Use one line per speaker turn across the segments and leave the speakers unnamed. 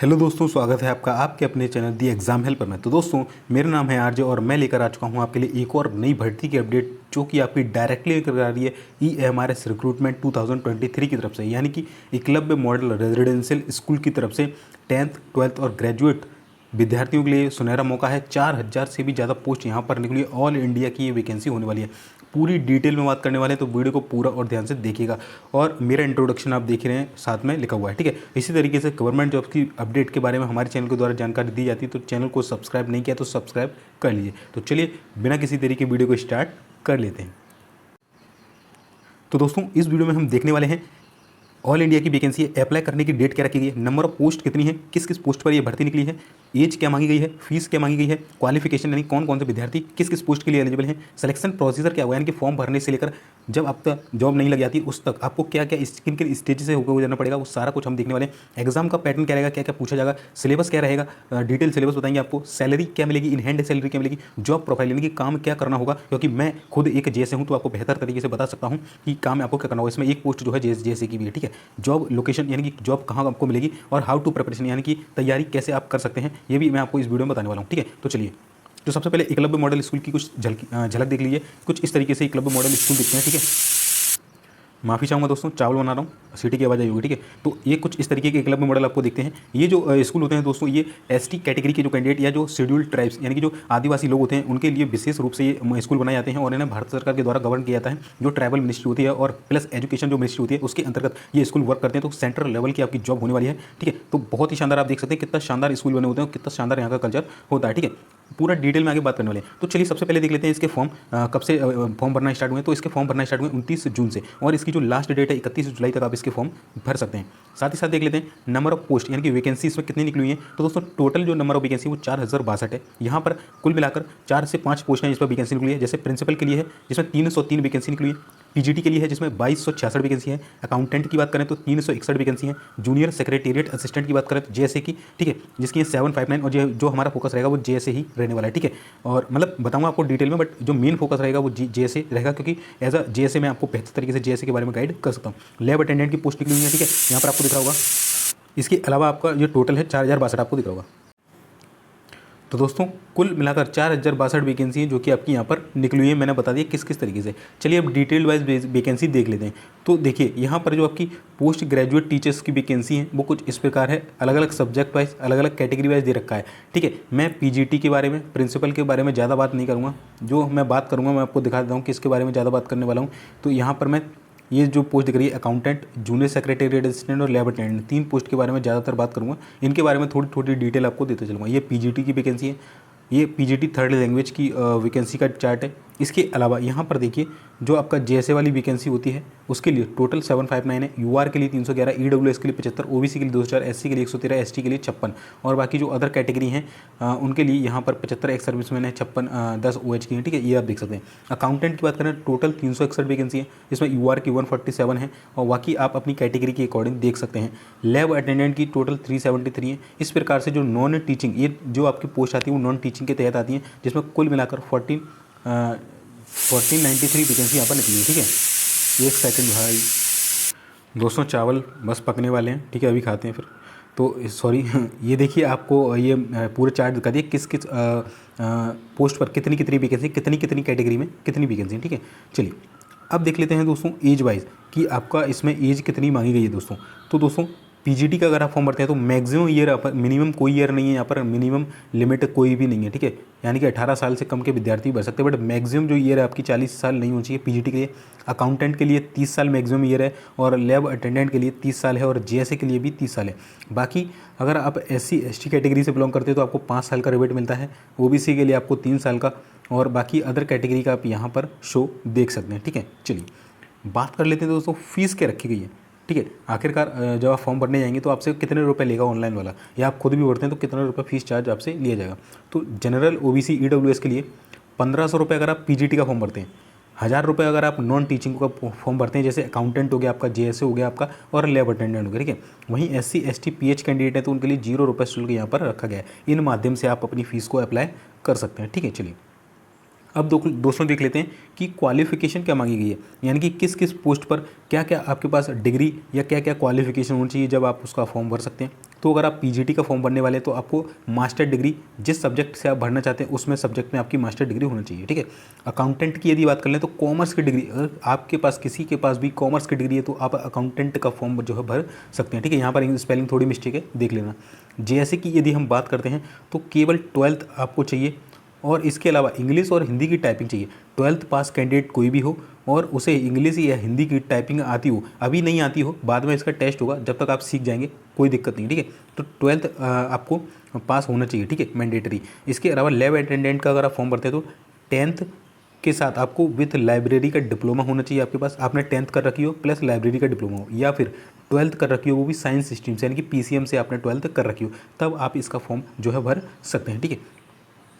Hello दोस्तों, स्वागत है आपका आपके अपने चैनल दी एग्ज़ाम हेल्पर में। तो दोस्तों, मेरा नाम है आरजे और मैं लेकर आ चुका हूं आपके लिए एक और नई भर्ती की अपडेट जो कि आपकी डायरेक्टली लेकर आ रही है EMRS रिक्रूटमेंट 2023 की तरफ से, यानी कि एकलव्य मॉडल रेजिडेंशियल स्कूल की तरफ से 10th 12th और ग्रेजुएट विद्यार्थियों के लिए सुनहरा मौका है। 4000 से भी ज़्यादा पोस्ट यहाँ पर निकली है। ऑल इंडिया की ये वैकेंसी होने वाली है। पूरी डिटेल में बात करने वाले हैं, तो वीडियो को पूरा और ध्यान से देखिएगा। और मेरा इंट्रोडक्शन आप देख रहे हैं, साथ में लिखा हुआ है, ठीक है। इसी तरीके से गवर्नमेंट जॉब्स की अपडेट के बारे में हमारे चैनल के द्वारा जानकारी दी जाती है, तो चैनल को सब्सक्राइब नहीं किया तो सब्सक्राइब कर लीजिए। तो चलिए बिना किसी तरीके वीडियो को स्टार्ट कर लेते हैं। तो दोस्तों, इस वीडियो में हम देखने वाले हैं ऑल इंडिया की वैकेंसी है। अप्लाई करने की डेट क्या रखी गई है, नंबर ऑफ पोस्ट कितनी है, किस किस पोस्ट पर ये भर्ती निकली है, एज क्या मांगी गई है, फीस क्या मांगी गई है, क्वालिफिकेशन यानी कौन कौन से विद्यार्थी किस किस पोस्ट के लिए एलिजिबल हैं, सिलेक्शन प्रोसीजर क्या हुआ, यानी कि फॉर्म भरने से लेकर जब आप तक जॉब नहीं लग जाती उस तक आपको क्या क्या किन किन स्टेज से होकर गुजरना पड़ेगा, वो सारा कुछ हम देखने वाले हैं। एग्जाम का पैटर्न क्या रहेगा, क्या क्या पूछा जाएगा, सिलेबस क्या रहेगा, डिटेल सिलेबस बताएंगे आपको। सैलरी क्या मिलेगी, इन हैंड सैलरी क्या मिलेगी, जॉब प्रोफाइल यानी कि काम क्या करना होगा, क्योंकि मैं खुद एक जैसे हूँ तो आपको बेहतर तरीके से बता सकता हूँ कि काम आपको क्या करना होगा। इसमें एक पोस्ट जो है जैसे की भी है, ठीक है। जॉब लोकेशन यानी कि जॉब कहाँ आपको मिलेगी, और हाउ टू प्रिपरेशन यानी कि तैयारी कैसे आप कर सकते हैं, ये भी मैं आपको इस वीडियो में बताने वाला हूँ, ठीक है। तो चलिए, तो सबसे पहले एकलव्य मॉडल स्कूल की कुछ झलक देख लीजिए। कुछ इस तरीके से एकलव्य मॉडल स्कूल दिखते हैं, ठीक है। माफ़ी चाहूँगा दोस्तों, चावल बना रहा हूँ, सीटी की आवाज़ आई होगी, ठीक है। तो ये कुछ इस तरीके के एकलव्य मॉडल आपको दिखते हैं। ये जो स्कूल होते हैं दोस्तों, ये ST कैटेगरी के जो कैंडिडेट या जो शेड्यूल्ड ट्राइब्स यानी कि जो आदिवासी लोग होते हैं उनके लिए विशेष रूप से ये स्कूल बनाए जाते हैं, और इन्हें भारत सरकार के द्वारा गवर्न किया जाता है। जो ट्राइबल मिनिस्ट्री होती है और प्लस एजुकेशन जो मिनिस्ट्री होती है उसके अंतर्गत ये स्कूल वर्क करते हैं। तो सेंट्रल लेवल की आपकी जॉब होने वाली है, ठीक है। तो बहुत ही शानदार, आप देख सकते हैं कितना शानदार स्कूल बने होते हैं, कितना शानदार यहाँ का कल्चर होता है, ठीक है। पूरा डिटेल में आगे बात करने वाले हैं। तो चलिए सबसे पहले देख लेते हैं इसके फॉर्म कब से फॉर्म भरना स्टार्ट हुए। तो इसके फॉर्म भरना स्टार्ट हुए 29 जून से, और इसकी जो लास्ट डेट है 31 जुलाई तक आप इसके फॉर्म भर सकते हैं। साथ ही साथ देख लेते हैं नंबर ऑफ पोस्ट यानी कि वैकेंसी इसमें कितनी निकली हुई है। तो दोस्तों, टोटल जो नंबर ऑफ वैकेंसी वो 4062 है। यहाँ पर कुल मिलाकर 4 से 5 पोस्ट हैं जिस पर वैकेंसी निकली है। जैसे प्रिंसिपल के लिए है जिसमें 303 वैकेंसी निकली है, PGT के लिए है जिसमें 2266 वैकेंसी है, अकाउंटेंट की बात करें तो 361 वैकेंसी है, जूनियर सेक्रेटेरिएट असिस्टेंट की बात करें तो JSA की, ठीक है, जिसकी 759, और जो हमारा फोकस रहेगा वो JSA ही रहने वाला है, ठीक है। और मतलब बताऊंगा आपको डिटेल में, बट जो मेन फोकस रहेगा वो JSA रहेगा, क्योंकि एज अ JSA मैं आपको बेहतर तरीके से JSA के बारे में गाइड कर सकता हूँ। लैब अटेंडेंट की पोस्ट निकली हुई है, ठीक है, यहाँ पर आपको दिख रहा होगा। इसके अलावा आपका जो टोटल है 4062 आपको दिख रहा होगा। तो दोस्तों, कुल मिलाकर 4062 वैकेंसी है जो कि आपकी यहाँ पर निकली हुई है। मैंने बता दिया किस किस तरीके से। चलिए अब डिटेल वाइज वैकेंसी देख लेते हैं। तो देखिए, यहाँ पर जो आपकी पोस्ट ग्रेजुएट टीचर्स की वैकेंसी है वो कुछ इस प्रकार है। अलग अलग सब्जेक्ट वाइज, अलग अलग कैटेगरी वाइज दे रखा है, ठीक है। मैं PGT के बारे में, प्रिंसिपल के बारे में ज़्यादा बात नहीं करूँगा। जो मैं बात करूँगा मैं आपको दिखा देता हूँ किसके बारे में ज़्यादा बात करने वाला हूँ। तो यहाँ पर मैं ये जो पोस्ट दिख रही है अकाउंटेंट, जूनियर सेक्रेटेरिएट असिस्टेंट और लैब अटेंडेंट, 3 पोस्ट के बारे में ज़्यादातर बात करूँगा। इनके बारे में थोड़ी थोड़ी डिटेल आपको देते चलूँगा। ये PGT की वैकेंसी है, ये PGT थर्ड लैंग्वेज की वैकेंसी का चार्ट है। इसके अलावा यहाँ पर देखिए, जो आपका JSA वाली वैकेंसी होती है उसके लिए टोटल 759 है। UR के लिए 311, EWS के लिए 75, OBC के लिए 2000, SC के लिए 113, ST के लिए 56, और बाकी जो अदर कैटेगरी हैं उनके लिए यहाँ पर 75 एक्स सर्विसमैन है, 56 10 OH की है, ठीक है। ये आप देख सकते हैं। अकाउंटेंट की बात करें टोटल 361 वैकेंसी है, इसमें UR की 147 है, और बाकी आप अपनी कैटेगरी के अकॉर्डिंग देख सकते हैं। लैब अटेंडेंट की टोटल 373 है। इस प्रकार से जो नॉन टीचिंग, ये जो आपकी पोस्ट आती है वो नॉन टीचिंग के तहत आती है, जिसमें कुल मिलाकर 1493 वैकेंसी यहाँ पर निकली है, ठीक है। एक सेकंड भाई, दोस्तों चावल बस पकने वाले हैं, ठीक है, अभी खाते हैं फिर। तो सॉरी ये देखिए, आपको ये पूरे चार्ट दिखा दिए किस किस पोस्ट पर कितनी कितनी वैकेंसी, कितनी कितनी कैटेगरी में कितनी वैकेंसी, ठीक है। चलिए अब देख लेते हैं दोस्तों एज वाइज कि आपका इसमें एज कितनी मांगी गई है दोस्तों। तो दोस्तों, PGT का अगर आप फॉर्म भरते हैं तो मैक्सिमम ईयर, मिनिमम कोई ईयर नहीं है यहाँ पर, मिनिमम लिमिट कोई भी नहीं है, ठीक है। यानी कि 18 साल से कम के विद्यार्थी भर सकते हैं, बट मैक्सिमम जो ईयर है आपकी 40 साल नहीं होनी चाहिए PGT के लिए। अकाउंटेंट के लिए 30 साल मैक्सिमम ईयर है, और लैब अटेंडेंट के लिए 30 साल है, और JSA के लिए भी 30 साल है। बाकी अगर आप SC ST कैटेगरी से बिलोंग करते हैं तो आपको 5 साल का रिबेट मिलता है, OBC के लिए आपको 3 साल का, और बाकी अदर कैटेगरी का आप यहाँ पर शो देख सकते हैं, ठीक है। चलिए बात कर लेते हैं दोस्तों, फीस क्या रखी गई है, ठीक है। आखिरकार जब आप फॉर्म भरने जाएंगे तो आपसे कितने रुपए लेगा ऑनलाइन वाला, या आप खुद भी भरते हैं तो कितना रुपये फीस चार्ज आपसे लिया जाएगा। तो जनरल OBC EWS के लिए 1500 रुपये अगर आप PGT का फॉर्म भरते हैं, 1000 रुपये अगर आप नॉन टीचिंग का फॉर्म भरते हैं, जैसे अकाउंटेंट हो गया आपका, JSA हो गया आपका, और लैब अटेंडेंट हो गया, ठीक है। वहीं SC ST PH कैंडिडेट है तो उनके लिए 0 रुपये शुल्क यहाँ पर रखा गया है। इन माध्यम से आप अपनी फ़ीस को अप्लाई कर सकते हैं, ठीक है। चलिए अब दोस्तों देख लेते हैं कि क्वालिफिकेशन क्या मांगी गई है, यानी कि किस किस पोस्ट पर क्या क्या आपके पास डिग्री या क्या क्या क्वालिफिकेशन होनी चाहिए जब आप उसका फॉर्म भर सकते हैं। तो अगर आप पीजीटी का फॉर्म भरने वाले हैं तो आपको मास्टर डिग्री जिस सब्जेक्ट से आप भरना चाहते हैं उसमें सब्जेक्ट में आपकी मास्टर डिग्री होनी चाहिए, ठीक है। अकाउंटेंट की यदि बात कर लें तो कॉमर्स की डिग्री, अगर आपके पास किसी के पास भी कॉमर्स की डिग्री है तो आप अकाउंटेंट का फॉर्म जो है भर सकते हैं, ठीक है। यहाँ पर स्पेलिंग थोड़ी मिस्टेक है, देख लेना। जेएसए की यदि हम बात करते हैं तो केवल 12th आपको चाहिए और इसके अलावा इंग्लिश और हिंदी की टाइपिंग चाहिए। 12th पास कैंडिडेट कोई भी हो और उसे इंग्लिश या हिंदी की टाइपिंग आती हो, अभी नहीं आती हो, बाद में इसका टेस्ट होगा, जब तक आप सीख जाएंगे कोई दिक्कत नहीं, ठीक है। तो 12th आपको पास होना चाहिए, ठीक है, मैंडेटरी। इसके अलावा लैब अटेंडेंट का अगर आप फॉर्म भरते हैं तो 10th के साथ आपको विथ लाइब्रेरी का डिप्लोमा होना चाहिए आपके पास, आपने 10th कर रखी हो प्लस लाइब्रेरी का डिप्लोमा हो, या फिर 12th कर रखी हो वो भी साइंस स्ट्रीम से, यानी कि पीसीएम से आपने 12th कर रखी हो, तब आप इसका फॉर्म जो है भर सकते हैं, ठीक है।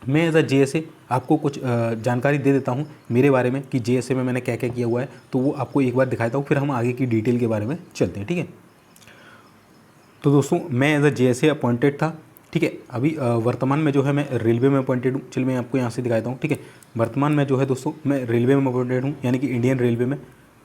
मैं एज अ जेएसए आपको कुछ जानकारी दे देता हूँ मेरे बारे में कि जेएसए में मैंने क्या क्या किया हुआ है, तो वो आपको एक बार दिखाता हूँ, फिर हम आगे की डिटेल के बारे में चलते हैं, ठीक है। तो दोस्तों मैं एज अ जेएसए अपॉइंटेड था, ठीक है। अभी वर्तमान में जो है मैं रेलवे में अपॉइंटेड हूँ। चलिए मैं आपको यहाँ से दिखाता हूँ, ठीक है। वर्तमान में जो है दोस्तों मैं रेलवे में अपॉइंटेड हूँ, यानी कि इंडियन रेलवे में,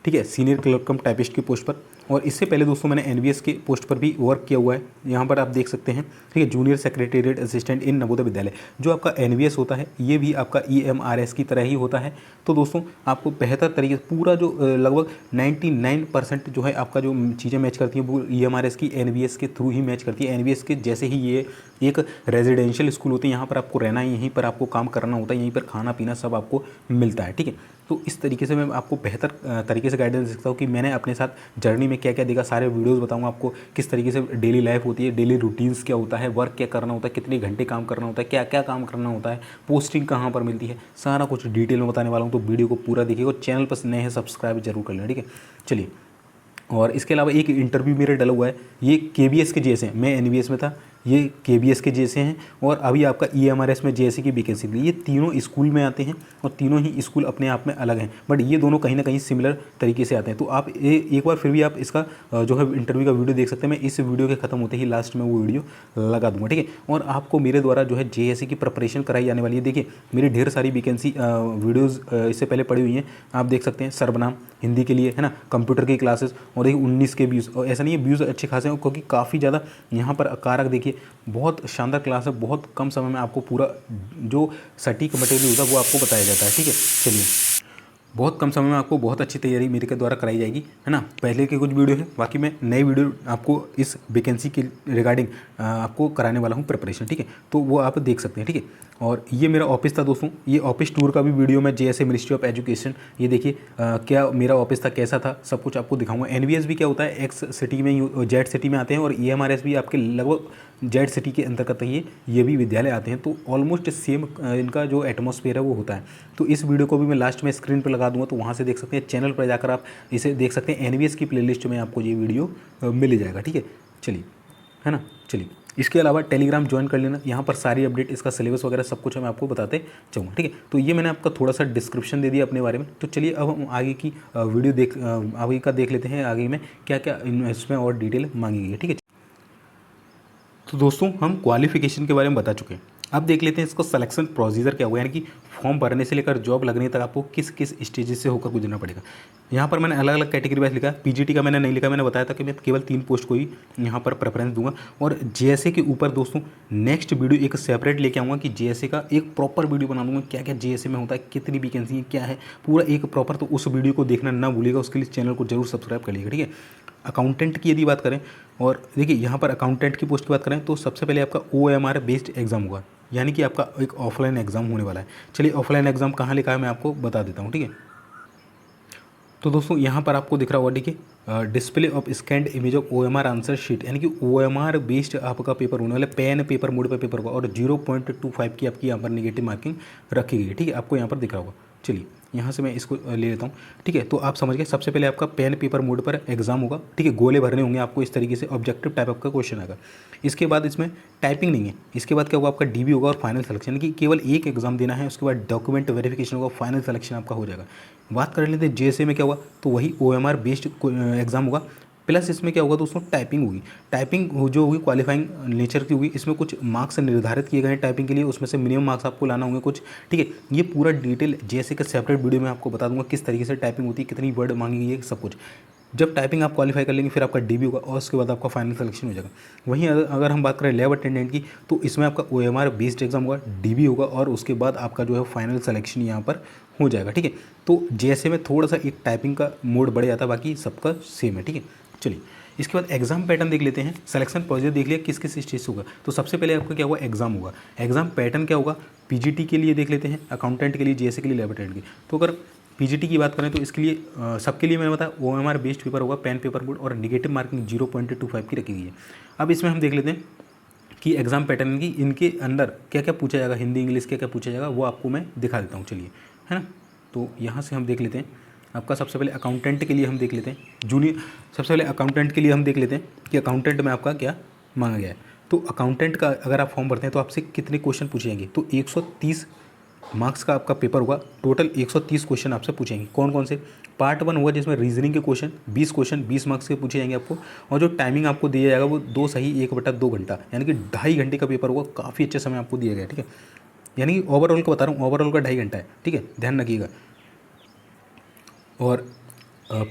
ठीक है, सीनियर क्लर्क कम टाइपिस्ट की पोस्ट पर। और इससे पहले दोस्तों मैंने एनवीएस के पोस्ट पर भी वर्क किया हुआ है, यहाँ पर आप देख सकते हैं, ठीक है, junior secretariat assistant in Navodaya Vidyalaya. जो आपका एनवीएस होता है ये भी आपका ईएमआरएस की तरह ही होता है। तो दोस्तों आपको बेहतर तरीके से पूरा जो लगभग 99% जो है आपका जो चीज़ें मैच करती हैं वो ईएमआरएस की एनवीएस के थ्रू ही मैच करती है। एनवीएस के जैसे ही ये एक रेजिडेंशियल स्कूल होती है, यहाँ पर आपको रहना है, यहीं पर आपको काम करना होता है, यहीं पर खाना पीना सब आपको मिलता है, ठीक है। तो इस तरीके से मैं आपको बेहतर तरीके से गाइडेंस दे सकता हूँ कि मैंने अपने साथ जर्नी में क्या क्या देखा, सारे वीडियोस बताऊंगा आपको, किस तरीके से डेली लाइफ होती है, डेली रूटीन्स क्या होता है, वर्क क्या करना होता है, कितने घंटे काम करना होता है, क्या क्या काम करना होता है, पोस्टिंग कहाँ पर मिलती है, सारा कुछ डिटेल में बताने वाला हूँ। तो वीडियो को पूरा देखिएगा, चैनल पर नए हैं सब्सक्राइब जरूर कर लेना, ठीक है। चलिए, और इसके अलावा एक इंटरव्यू मेरे डला हुआ है, ये केबीएस के जैसे हैं, मैं एनवीएस में था, ये केबीएस के जैसे हैं, और अभी आपका ईएमआरएस में जेएसए की वैकेंसी दी। ये तीनों स्कूल में आते हैं और तीनों ही स्कूल अपने आप में अलग हैं, बट ये दोनों कहीं ना कहीं सिमिलर तरीके से आते हैं। तो आप एक बार फिर भी आप इसका जो है इंटरव्यू का वीडियो देख सकते हैं। मैं इस वीडियो के खत्म होते ही लास्ट में वो वीडियो लगा दूंगा, ठीक है। और आपको मेरे द्वारा जो है जेएसए की प्रिपरेशन कराई जाने वाली है। देखिए मेरी ढेर सारी वैकेंसी वीडियोज़ इससे पहले पड़ी हुई हैं, आप देख सकते हैं। सर्वनाम हिंदी के लिए है ना, कंप्यूटर की क्लासेस, और एक 19 के व्यूज़, और ऐसा नहीं है व्यूज़ अच्छे खासे हैं क्योंकि काफ़ी ज़्यादा यहाँ पर कारक देखिए, बहुत शानदार क्लास है, बहुत कम समय में आपको पूरा जो सटीक मटेरियल होता है वो आपको बताया जाता है, ठीक है। चलिए, बहुत कम समय में आपको बहुत अच्छी तैयारी मेरे के द्वारा कराई जाएगी, है ना। पहले के कुछ वीडियो है, बाकी मैं नई वीडियो आपको इस वैकेंसी के रिगार्डिंग आपको कराने वाला हूँ प्रिपरेशन, ठीक है। तो वो आप देख सकते हैं, ठीक है। और ये मेरा ऑफिस था दोस्तों, ये ऑफिस टूर का भी वीडियो मैं जेएसए मिनिस्ट्री ऑफ एजुकेशन, ये देखिए क्या मेरा ऑफिस था, कैसा था, सब कुछ आपको दिखाऊंगा। एनवीएस भी क्या होता है, एक्स सिटी में, जेड सिटी में आते हैं, और ईएमआरएस भी आपके लगभग जेड सिटी के अंतर्गत ये भी विद्यालय आते हैं। तो ऑलमोस्ट सेम इनका जो एटमॉस्फेयर है वो होता है। तो इस वीडियो को भी मैं लास्ट में स्क्रीन पर लगा दूंगा, तो वहाँ से देख सकते हैं, चैनल पर जाकर आप इसे देख सकते हैं। एनवीएस की प्लेलिस्ट में आपको ये वीडियो मिल जाएगा, ठीक है। चलिए, है ना। चलिए, इसके अलावा टेलीग्राम ज्वाइन कर लेना, यहाँ पर सारी अपडेट, इसका सिलेबस वगैरह सब कुछ मैं आपको बताते जाऊँगा, ठीक है। तो ये मैंने आपका थोड़ा सा डिस्क्रिप्शन दे दिया अपने बारे में। तो चलिए अब हम आगे की वीडियो आगे का देख लेते हैं, आगे में क्या क्या इसमें और डिटेल मांगी गई है, ठीक है। तो दोस्तों हम क्वालिफिकेशन के बारे में बता चुके हैं, अब देख लेते हैं इसको सिलेक्शन प्रोसीजर क्या हुआ, यानी कि फॉर्म भरने से लेकर जॉब लगने तक आपको किस किस स्टेजेस से होकर गुजरना पड़ेगा। यहाँ पर मैंने अलग अलग कैटेगरी वाइज लिखा है। पीजीटी का मैंने नहीं लिखा, मैंने बताया था कि मैं केवल 3 पोस्ट को ही यहाँ पर प्रेफरेंस दूंगा। और जेएसए के ऊपर दोस्तों नेक्स्ट वीडियो एक सेपरेट लेके आऊँगा कि जेएसए का एक प्रॉपर वीडियो बना दूंगा, क्या क्या जेएसए में होता है, कितनी वैकेंसी है, क्या है, पूरा एक प्रॉपर। तो उस वीडियो को देखना ना भूलिएगा, उसके लिए चैनल को जरूर सब्सक्राइब कर लीजिएगा, ठीक है। अकाउंटेंट की यदि बात करें, और देखिए यहाँ पर अकाउंटेंट की पोस्ट की बात करें तो सबसे पहले आपका OMR बेस्ड एग्जाम होगा, यानी कि आपका एक ऑफलाइन एग्जाम होने वाला है। चलिए ऑफलाइन एग्जाम कहाँ लिखा है मैं आपको बता देता हूँ, ठीक है। तो दोस्तों यहाँ पर आपको दिख रहा होगा, ठीक है, display of scanned image of OMR answer sheet, यानी कि OMR बेस्ड आपका पेपर होने वाला, पेन पेपर मोड पर पेपर होगा, और 0.25 की आपकी यहाँ पर नेगेटिव मार्किंग रखी गई है, ठीक है, आपको यहाँ पर दिख रहा होगा। चलिए यहाँ से मैं इसको ले लेता हूँ, ठीक है। तो आप समझ गए, सबसे पहले आपका पेन पेपर मोड पर एग्जाम होगा, ठीक है, गोले भरने होंगे आपको, इस तरीके से ऑब्जेक्टिव टाइप आपका क्वेश्चन आएगा। इसके बाद इसमें टाइपिंग नहीं है, इसके बाद क्या होगा, आपका डीबी होगा और फाइनल सिलेक्शन, यानी कि केवल एक एग्जाम देना है, उसके बाद डॉक्यूमेंट वेरिफिकेशन होगा, फाइनल सिलेक्शन आपका हो जाएगा। बात कर लेते हैं जेएसए में क्या हुआ, तो वही OMR बेस्ड एग्जाम होगा, प्लस इसमें क्या होगा दोस्तों, टाइपिंग होगी। टाइपिंग जो होगी क्वालिफाइंग नेचर की होगी। इसमें कुछ मार्क्स निर्धारित किए गए हैं टाइपिंग के लिए, उसमें से मिनिमम मार्क्स आपको लाना होंगे कुछ, ठीक है। ये पूरा डिटेल जैसे कि सेपरेट वीडियो में आपको बता दूंगा किस तरीके से टाइपिंग होती है, कितनी वर्ड मांगी गई है, सब कुछ। जब टाइपिंग आप क्वालिफाई कर लेंगे फिर आपका डीबी होगा और उसके बाद आपका फाइनल सिलेक्शन हो जाएगा। वहीं अगर हम बात करें लैब अटेंडेंट की, तो इसमें आपका OMR बेस्ड एग्जाम होगा, डीबी होगा और उसके बाद आपका जो है फाइनल सिलेक्शन यहाँ पर हो जाएगा, ठीक है। तो जैसे में थोड़ा सा एक टाइपिंग का मोड बढ़ जाता है, बाकी सबका सेम है, ठीक है। चलिए इसके बाद एग्जाम पैटर्न देख लेते हैं। सिलेक्शन प्रोसीजर देख लिया किस किस स्टेज से होगा। तो सबसे पहले आपका क्या होगा, एग्जाम होगा। एग्जाम पैटर्न क्या होगा, पीजीटी के लिए देख लेते हैं, अकाउंटेंट के लिए, जीएसए के लिए, लैब अटेंडेंट की। तो अगर पीजीटी की बात करें तो इसके लिए सबके लिए मैंने बताया OMR बेस्ड पेपर होगा, पेन पेपर बोर्ड, और निगेटिव मार्किंग 0.25 की रखी गई है। अब इसमें हम देख लेते हैं कि एग्जाम पैटर्न की इनके अंदर क्या क्या पूछा जाएगा, हिंदी इंग्लिश क्या क्या पूछा जाएगा वो आपको मैं दिखा देता हूँ, चलिए, है ना। तो यहाँ से हम देख लेते हैं आपका सबसे पहले अकाउंटेंट के लिए हम देख लेते हैं जूनियर। सबसे पहले अकाउंटेंट के लिए हम देख लेते हैं कि अकाउंटेंट में आपका क्या मांगा गया है। तो अकाउंटेंट का अगर आप फॉर्म भरते हैं तो आपसे कितने क्वेश्चन पूछे जाएंगे, तो 130 मार्क्स का आपका पेपर होगा। टोटल 130 क्वेश्चन आपसे पूछेंगे। कौन कौन से, पार्ट 1 होगा जिसमें रीजनिंग के क्वेश्चन 20 क्वेश्चन 20 मार्क्स के पूछे जाएंगे आपको। और जो टाइमिंग आपको दिया जाएगा वो 2 सही 1/2 घंटा, यानी कि 2.5 घंटे का पेपर होगा। काफ़ी अच्छे समय आपको दिया गया, ठीक है। यानी कि ओवरऑल का बता रहा हूँ, ओवरऑल का 2.5 घंटा है, ठीक है, ध्यान रखिएगा। और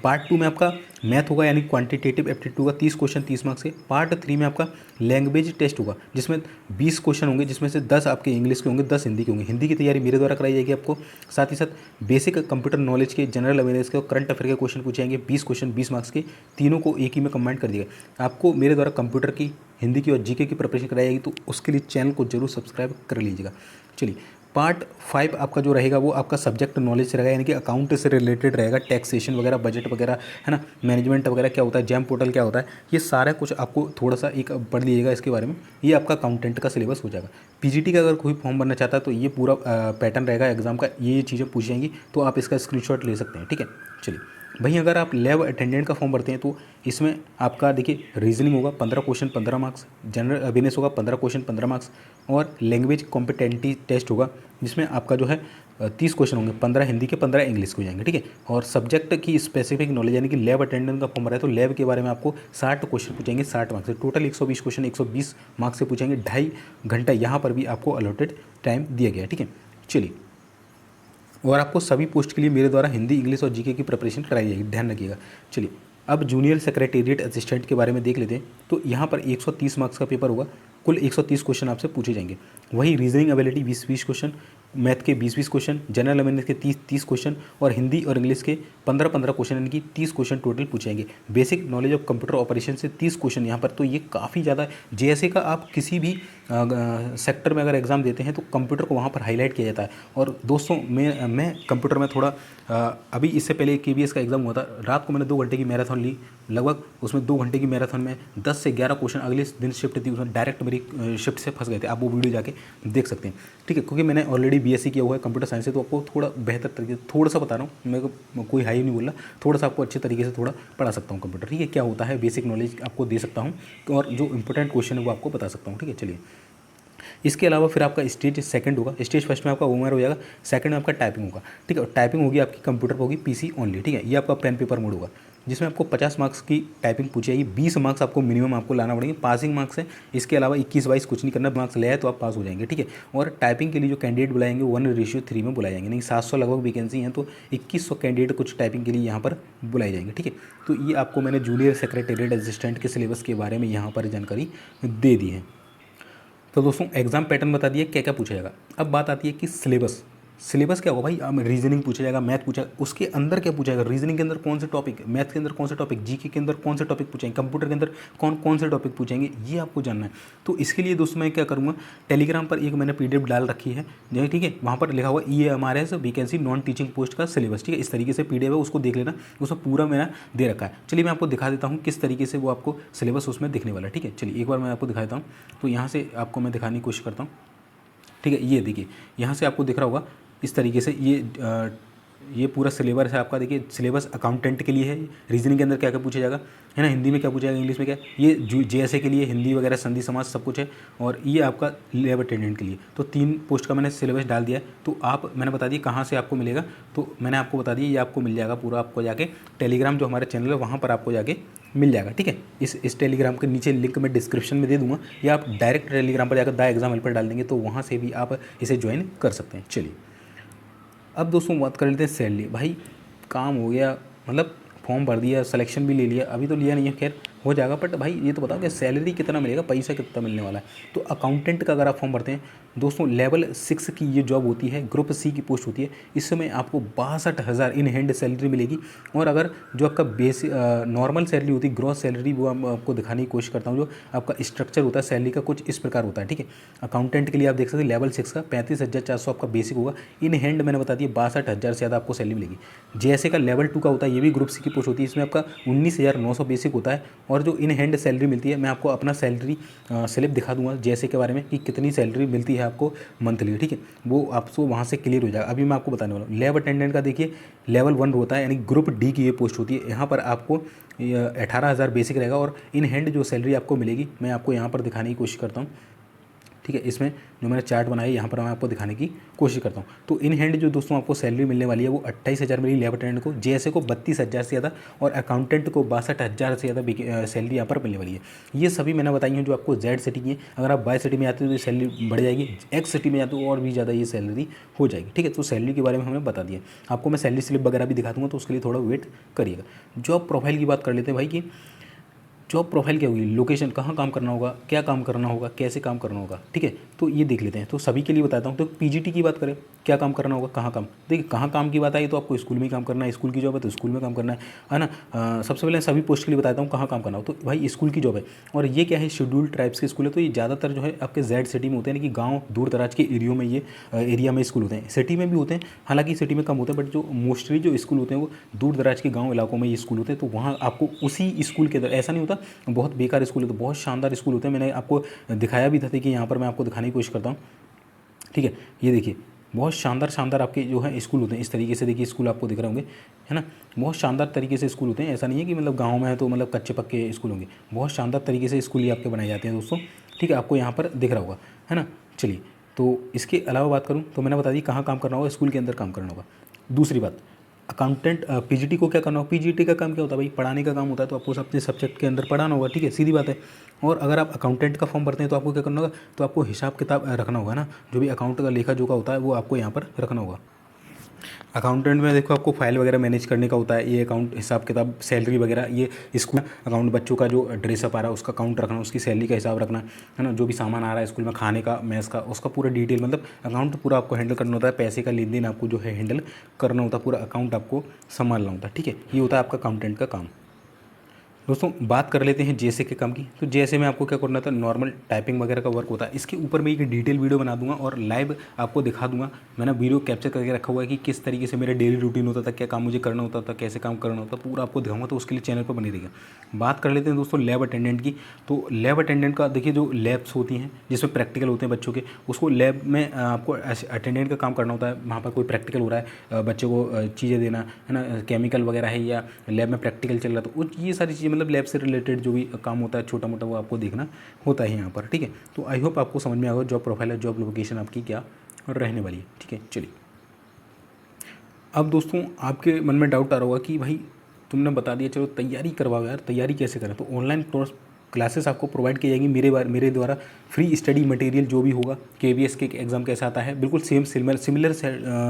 पार्ट 2 में आपका मैथ होगा, यानी क्वांटिटेटिव एप्टीट्यूड होगा, 30 क्वेश्चन 30 मार्क्स के। पार्ट 3 में आपका लैंग्वेज टेस्ट होगा जिसमें 20 क्वेश्चन होंगे, जिसमें से 10 आपके इंग्लिश के होंगे, 10 हिंदी के होंगे। हिंदी की तैयारी मेरे द्वारा कराई जाएगी आपको। साथ ही साथ बेसिक कंप्यूटर नॉलेज के, जनरल अवेयरनेस के और करंट अफेयर के क्वेश्चन पूछे जाएंगे। 20 क्वेश्चन 20 मार्क्स के, तीनों को एक ही में कंबाइंड कर दिया आपको मेरे द्वारा कंप्यूटर की, हिंदी की और जीके की प्रिपरेशन कराई जाएगी। तो उसके लिए चैनल को जरूर सब्सक्राइब कर लीजिएगा। चलिए पार्ट 5 आपका जो रहेगा वो आपका सब्जेक्ट नॉलेज से रहेगा, यानी कि अकाउंट से रिलेटेड रहेगा। टैक्सेशन वगैरह, बजट वगैरह, है ना, मैनेजमेंट वगैरह क्या होता है, जैम पोर्टल क्या होता है, ये सारा कुछ आपको थोड़ा सा एक पढ़ लीजिएगा इसके बारे में। ये आपका अकाउंटेंट का सिलेबस हो जाएगा। पीजीटी का अगर कोई फॉर्म भरना चाहता है तो ये पूरा पैटर्न रहेगा एग्जाम का, ये चीज़ें पूछी जाएंगी, तो आप इसका स्क्रीनशॉट ले सकते हैं, ठीक है। चलिए वहीं अगर आप लैब अटेंडेंट का फॉर्म भरते हैं तो इसमें आपका देखिए रीजनिंग होगा 15 क्वेश्चन 15 मार्क्स, जनरल अवेयरनेस होगा 15 क्वेश्चन 15 मार्क्स, और लैंग्वेज कॉम्पिटेंटी टेस्ट होगा जिसमें आपका जो है 30 क्वेश्चन होंगे, 15 हिंदी के 15 इंग्लिश के हो जाएंगे, ठीक है। और सब्जेक्ट की स्पेसिफिक नॉलेज, यानी कि लैब अटेंडेंट का फॉर्म भरा है तो लैब के बारे में आपको 60 क्वेश्चन पूछेंगे 60 मार्क्स से। टोटल 120 क्वेश्चन 120 मार्क्स से पूछेंगे। 2.5 घंटा यहाँ पर भी आपको अलॉटेड टाइम दिया गया है, ठीक है। चलिए और आपको सभी पोस्ट के लिए मेरे द्वारा हिंदी इंग्लिश और जीके की प्रिपरेशन कराई जाएगी, ध्यान रखिएगा। चलिए अब जूनियर सेक्रेटेरिएट असिस्टेंट के बारे में देख लेते हैं। तो यहाँ पर 130 मार्क्स का पेपर होगा, कुल 130 क्वेश्चन आपसे पूछे जाएंगे। वही रीजनिंग एबिलिटी 20-20 क्वेश्चन, मैथ के 20-20 क्वेश्चन, जनरल अवेयरनेस के 30-30 क्वेश्चन, और हिंदी और इंग्लिश के 15-15 क्वेश्चन, यानी कि 30 क्वेश्चन टोटल पूछेंगे। Basic knowledge of computer operation से 30 क्वेश्चन यहाँ पर। तो ये काफ़ी ज़्यादा, जैसे का आप किसी भी सेक्टर में अगर एग्ज़ाम देते हैं तो कंप्यूटर को वहाँ पर हाईलाइट किया जाता है। और दोस्तों मैं कंप्यूटर में थोड़ा अभी इससे पहले KBS का एग्ज़ाम हुआ था, रात को मैंने 2 घंटे की मैराथन ली लगभग। उसमें 2 घंटे की मैराथन में 10 से 11 क्वेश्चन अगले दिन शिफ्ट थी, उसमें डायरेक्ट मेरी शिफ्ट से फंस गए थे। आप वो वीडियो जाके देख सकते हैं, ठीक है। क्योंकि मैंने ऑलरेडी BSc किया हुआ है कंप्यूटर साइंस से, तो आपको थोड़ा बेहतर तरीके से थोड़ा सा बता रहा हूँ, मेरे को कोई हाई नहीं बोल रहा, थोड़ा सा आपको अच्छे तरीके से थोड़ा पढ़ा सकता हूँ कंप्यूटर, ठीक है। क्या होता है बेसिक नॉलेज आपको दे सकता हूँ, और जो इंपॉर्टेंट क्वेश्चन है वो आपको बता सकता हूँ, ठीक है। चलिए इसके अलावा फिर आपका स्टेज सेकंड होगा। स्टेज फर्स्ट में आपका OMR हो जाएगा, सेकंड में आपका टाइपिंग होगा, ठीक है। और टाइपिंग होगी आपकी कंप्यूटर पर होगी, PC ओनली, ठीक है। ये आपका पेन पेपर मोड होगा जिसमें आपको 50 मार्क्स की टाइपिंग पूछी जाएगी। 20 मार्क्स आपको मिनिमम आपको लाना पड़ेंगे, पासिंग मार्क्स है। इसके अलावा 21-22 कुछ नहीं करना, मार्क्स ले आए तो आप पास हो जाएंगे, ठीक है। और टाइपिंग के लिए जो कैंडिडेट बुलाएंगे 1:3 में बुलाए जाएंगे, नहीं 700 लगभग वैकेंसी हैं, तो 2100 कैंडिडेट कुछ टाइपिंग के लिए यहाँ पर बुलाए जाएंगे, ठीक है। तो ये आपको मैंने जूनियर सेक्रेटेरिएट असिस्टेंट के सिलेबस के बारे में यहाँ पर जानकारी दे दी है। तो दोस्तों एग्जाम पैटर्न बता दिए क्या क्या पूछा जाएगा। अब बात आती है कि सिलेबस क्या होगा भाई। रीजनिंग पूछा जाएगा, मैथ पूछा, उसके अंदर क्या पूछा जाएगा, रीजनिंग के अंदर कौन से टॉपिक, मैथ के अंदर कौन से टॉपिक, जीके के अंदर कौन से टॉपिक पूछेंगे, कंप्यूटर के अंदर कौन कौन से टॉपिक पूछेंगे, ये आपको जानना है। तो इसके लिए दोस्तों मैं क्या करूँगा, टेलीग्राम पर एक मैंने PDF डाल रखी है, ठीक है। वहाँ पर लिखा हुआ EMRS vacancy non teaching post का सिलेबस, ठीक है। इस तरीके से PDF है, उसको देख लेना, उसमें पूरा मेरा दे रखा है। चलिए मैं आपको दिखा देता हूँ किस तरीके से वो आपको सिलेबस उसमें दिखने वाला है, ठीक है। चलिए एक बार मैं आपको दिखा देता हूँ। तो यहाँ से आपको मैं दिखाने की कोशिश करता हूँ, ठीक है। ये देखिए यहाँ से आपको दिख रहा होगा इस तरीके से, ये पूरा सिलेबस है आपका। देखिए सिलेबस अकाउंटेंट के लिए है, रीजनिंग के अंदर क्या क्या पूछा जाएगा, है ना, हिंदी में क्या पूछा जाएगा, इंग्लिश में क्या, ये JSA के लिए हिंदी वगैरह संधि समाज सब कुछ है। और ये आपका लैब अटेंडेंट के लिए। तो 3 पोस्ट का मैंने सिलेबस डाल दिया है। तो मैंने बता दिया कहाँ से आपको मिलेगा, तो मैंने आपको बता दिया ये आपको मिल जाएगा पूरा, आपको जाके टेलीग्राम जो हमारे चैनल है वहाँ पर आपको जाके मिल जाएगा, ठीक है। इस टेलीग्राम के नीचे लिंक मैं डिस्क्रिप्शन में दे दूंगा, या आप डायरेक्ट टेलीग्राम पर जाकर द एग्ज़ाम हेल्पर डाल देंगे तो वहाँ से भी आप इसे ज्वाइन कर सकते हैं। चलिए अब दोस्तों बात कर लेते हैं सैलरी। भाई काम हो गया, मतलब फॉर्म भर दिया, सिलेक्शन भी ले लिया, अभी तो लिया नहीं है, खैर हो जाएगा, बट भाई ये तो बताओ कि सैलरी कितना मिलेगा, पैसा कितना मिलने वाला है। तो अकाउंटेंट का अगर आप फॉर्म भरते हैं दोस्तों, लेवल 6 की ये जॉब होती है, ग्रुप सी की पोस्ट होती है। इस समय आपको 62,000 इन हैंड सैलरी मिलेगी। और अगर जो आपका बेसिक नॉर्मल सैलरी होती है, ग्रॉस सैलरी, वो आपको दिखाने की कोशिश करता हूँ। जो आपका स्ट्रक्चर होता है सैलरी का कुछ इस प्रकार होता है, ठीक है। अकाउंटेंट के लिए आप देख सकते हैं लेवल 6 का 35,400 आपका बेसिक होगा। इन हैंड मैंने बता दिया 62,000 से ज़्यादा आपको सैलरी मिलेगी। जैसे का लेवल 2 का होता है, ये भी ग्रुप सी की पोस्ट होती है, इसमें आपका 19,900 बेसिक होता है। और जो इन हैंड सैलरी मिलती है, मैं आपको अपना सैलरी स्लिप दिखा दूंगा जैसे के बारे में कि कितनी सैलरी मिलती है आपको मंथली, ठीक है। वो आपको वहाँ से क्लियर हो जाएगा। अभी मैं आपको बताने वाला हूँ। लैब अटेंडेंट का देखिए लेवल 1 होता है, यानी ग्रुप डी की ये पोस्ट होती है। यहाँ पर आपको 18,000 बेसिक रहेगा और इन हैंड जो सैलरी आपको मिलेगी मैं आपको यहाँ पर दिखाने की कोशिश करता हूँ, ठीक है। इसमें जो मैंने चार्ट बनाया है यहाँ पर मैं आपको दिखाने की कोशिश करता हूँ। तो इन हैंड जो दोस्तों आपको सैलरी मिलने वाली है वो 28,000 मिली लैब अटेंडेंट को, जेएसए को 32,000 से ज़्यादा और अकाउंटेंट को 62,000 से ज़्यादा सैलरी यहाँ पर मिलने वाली है। ये सभी मैंने बताई हैं जो आपको जेड सिटी की है। अगर आप वाई सिटी में आते हो तो ये सैलरी बढ़ जाएगी, एक्स सिटी में जाते हो और भी ज़्यादा ये सैलरी हो जाएगी, ठीक है। तो सैलरी के बारे में हमने बता दिया। आपको मैं सैलरी स्लिप वगैरह भी दिखा दूँगा, तो उसके लिए थोड़ा वेट करिएगा। जॉब प्रोफाइल की बात कर लेते हैं भाई कि जॉब प्रोफाइल क्या होगी, लोकेशन, कहाँ काम करना होगा, क्या काम करना होगा, कैसे काम करना होगा, ठीक है। तो ये देख लेते हैं। तो सभी के लिए बताता हूँ। तो पीजीटी की बात करें, क्या काम करना होगा, कहाँ काम, देखिए कहाँ काम की बात आई तो आपको स्कूल में ही काम करना है, स्कूल की जॉब है तो स्कूल में काम करना है ना। सबसे पहले सभी पोस्ट के लिए बताता हूँ कहाँ काम करना हो। तो भाई स्कूल की जॉब है, और ये क्या है, शेड्यूल्ड ट्राइब्स के स्कूल है। तो ये ज़्यादातर जो है आपके जेड सिटी में होते हैं, कि गाँव दूर दराज के एरियो में ये एरिया में स्कूल होते हैं। सिटी में भी होते हैं, हालांकि सिटी में कम होते हैं, बट जो मोस्टली जो स्कूल होते हैं वो दूर दराज के गाँव इलाकों में ये स्कूल होते हैं। तो वहाँ आपको उसी स्कूल के अंदर, ऐसा नहीं होता बहुत बेकार स्कूल है, तो बहुत शानदार स्कूल होते हैं। मैंने आपको दिखाया भी था कि यहाँ पर मैं आपको दिखाने की कोशिश करता हूँ, ठीक है। ये देखिए बहुत शानदार आपके जो है स्कूल होते हैं। इस तरीके से देखिए स्कूल आपको दिख रहे होंगे, है ना। बहुत शानदार तरीके से स्कूल होते हैं। ऐसा नहीं है कि मतलब गाँव में है तो मतलब कच्चे पक्के स्कूल होंगे, बहुत शानदार तरीके से स्कूल ये आपके बनाए जाते हैं दोस्तों, ठीक है। आपको यहाँ पर दिख रहा होगा, है ना। चलिए, तो इसके अलावा बात करूँ तो मैंने बता दी कहाँ काम करना होगा, स्कूल के अंदर काम करना होगा। दूसरी बात, अकाउंटेंट पीजीटी को क्या करना होगा, पीजीटी का काम क्या होता है भाई, पढ़ाने का काम होता है। तो आपको अपने सब्जेक्ट के अंदर पढ़ाना होगा, ठीक है, सीधी बात है। और अगर आप अकाउंटेंट का फॉर्म भरते हैं तो आपको क्या करना होगा, तो आपको हिसाब किताब रखना होगा ना, जो भी अकाउंट का लेखा जोखा होता है वो आपको यहाँ पर रखना होगा। अकाउंटेंट में देखो आपको फाइल वगैरह मैनेज करने का होता है, ये अकाउंट हिसाब किताब सैलरी वगैरह, ये स्कूल अकाउंट, बच्चों का जो ड्रेसअप आ रहा है उसका अकाउंट रखना, उसकी सैलरी का हिसाब रखना, है ना। जो भी सामान आ रहा है स्कूल में खाने का, मैस का, उसका पूरा डिटेल, मतलब अकाउंट पूरा आपको हैंडल करना होता है। पैसे का लेन देन आपको जो है हैंडल करना होता है, पूरा अकाउंट आपको संभालना होता है, ठीक है। ये होता है आपका अकाउंटेंट का काम। दोस्तों बात कर लेते हैं जैसे के काम की। तो जैसे में आपको क्या करना था, नॉर्मल टाइपिंग वगैरह का वर्क होता है। इसके ऊपर मैं एक डिटेल वीडियो बना दूंगा और लाइव आपको दिखा दूंगा। मैंने वीडियो कैप्चर करके रखा हुआ है कि किस तरीके से मेरा डेली रूटीन होता था, क्या काम मुझे करना होता था, कैसे काम करना होता, पूरा आपको दिखाऊंगा। तो उसके लिए चैनल पर बने रहिएगा। बात कर लेते हैं दोस्तों लैब अटेंडेंट की। तो लैब अटेंडेंट का देखिए, जो लैब्स होती हैं जिसमें प्रैक्टिकल होते हैं बच्चों के, उसको लैब में आपको अटेंडेंट का काम करना होता है। वहाँ पर कोई प्रैक्टिकल हो रहा है, बच्चों को चीज़ें देना, है ना, केमिकल वगैरह है या लैब में प्रैक्टिकल चल रहा है, तो ये सारी चीज़ें मतलब लैब से रिलेटेड जो भी काम होता है छोटा मोटा वो आपको देखना होता है यहाँ पर, ठीक है। तो आई होप आपको समझ में आएगा जॉब प्रोफाइल है, जॉब लोकेशन आपकी क्या रहने वाली है, ठीक है। चलिए, अब दोस्तों आपके मन में डाउट आ रहा होगा कि भाई तुमने बता दिया, चलो तैयारी करवाओ यार, तैयारी कैसे करें। तो ऑनलाइन कोर्स क्लासेस आपको प्रोवाइड की जाएगी मेरे द्वारा। फ्री स्टडी मटेरियल जो भी होगा, केवीएस के एग्जाम कैसा आता है, बिल्कुल सेम सिमिलर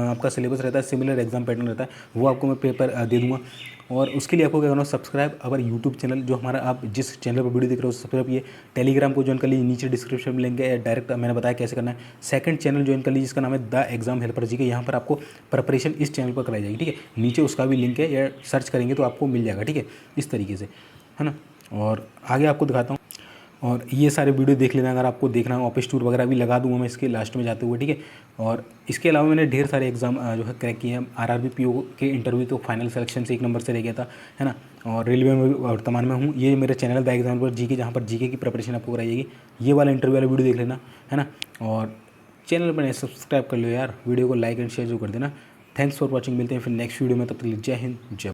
आपका सिलेबस रहता है, सिमिलर एग्जाम पैटर्न रहता है, वो आपको मैं पेपर दे दूँगा। और उसके लिए आपको क्या करना है, सब्सक्राइब अवर यूट्यूब चैनल, जो हमारा आप जिस चैनल पर वीडियो देख रहे हो सब्सक्राइब किए। टेलीग्राम को ज्वाइन कर लीजिए, नीचे डिस्क्रिप्शन में लिंक है, डायरेक्ट मैंने बताया कैसे करना है। सेकंड चैनल ज्वाइन कर लीजिए जिसका नाम है द एग्जाम हेल्पर जी के, यहाँ पर आपको प्रिपरेशन इस चैनल पर कराई जाएगी, ठीक है। नीचे उसका भी लिंक है, या सर्च करेंगे तो आपको मिल जाएगा, ठीक है, इस तरीके से, है ना। और आगे आपको दिखाता हूँ, और ये सारे वीडियो देख लेना अगर आपको देखना हो। ऑफिस टूर वगैरह भी लगा दूंगा मैं इसके लास्ट में जाते हुए, ठीक है। और इसके अलावा मैंने ढेर सारे एग्जाम जो है क्रैक किए हैं। आरआरबी पीओ के इंटरव्यू तो फाइनल सिलेक्शन से 1 नंबर से रह गया था, है ना। और रेलवे में भी वर्तमान में हूँ। ये मेरे चैनल द एग्जाम पर जीके, जहाँ पर जीके की प्रिपरेशन आपको कराई जाएगी। ये वाला इंटरव्यू वाला वीडियो देख लेना, है ना। और चैनल पर सब्सक्राइब कर लो यार, वीडियो को लाइक एंड शेयर जो कर देना। थैंक्स फॉर वॉचिंग, मिलते हैं फिर नेक्स्ट वीडियो में, तब तक जय हिंद जय